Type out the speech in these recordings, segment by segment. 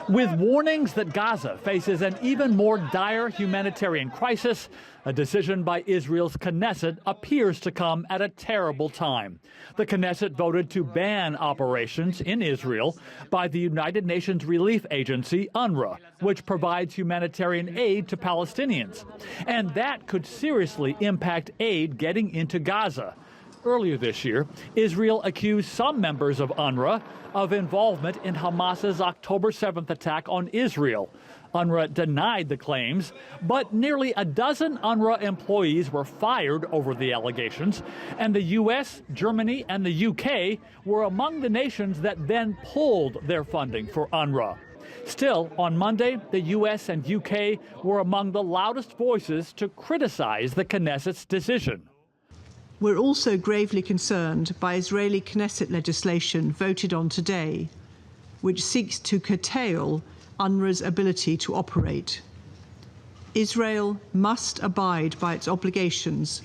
With warnings that Gaza faces an even more dire humanitarian crisis, a decision by Israel's Knesset appears to come at a terrible time. The Knesset voted to ban operations in Israel by the United Nations relief agency, UNRWA, which provides humanitarian aid to Palestinians. And that could seriously impact aid getting into Gaza. Earlier this year, Israel accused some members of UNRWA of involvement in Hamas's October 7th attack on Israel. UNRWA denied the claims, but nearly a dozen UNRWA employees were fired over the allegations, and the U.S., Germany, and the U.K. were among the nations that then pulled their funding for UNRWA. Still, on Monday, the U.S. and U.K. were among the loudest voices to criticize the Knesset's decision. We're also gravely concerned by Israeli Knesset legislation voted on today, which seeks to curtail UNRWA's ability to operate. Israel must abide by its obligations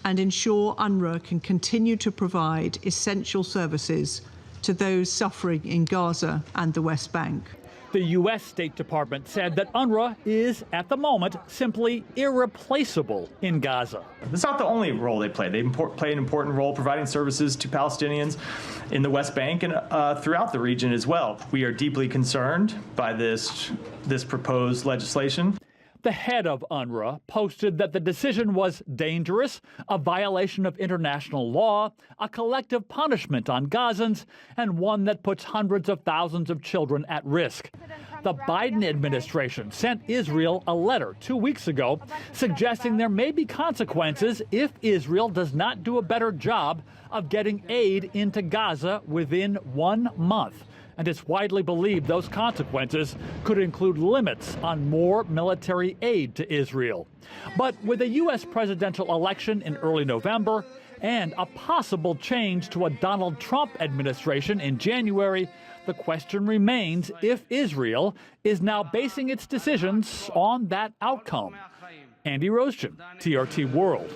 and ensure UNRWA can continue to provide essential services to those suffering in Gaza and the West Bank. The U.S. State Department said that UNRWA is, at the moment, simply irreplaceable in Gaza. That's not the only role they play. They play an important role providing services to Palestinians in the West Bank and throughout the region as well. We are deeply concerned by this proposed legislation. The head of UNRWA posted that the decision was dangerous, a violation of international law, a collective punishment on Gazans, and one that puts hundreds of thousands of children at risk. The Biden administration sent Israel a letter 2 weeks ago suggesting there may be consequences if Israel does not do a better job of getting aid into Gaza within 1 month. And it's widely believed those consequences could include limits on more military aid to Israel. But with a U.S. presidential election in early November and a possible change to a Donald Trump administration in January, the question remains if Israel is now basing its decisions on that outcome. Andy Roesgen, TRT World.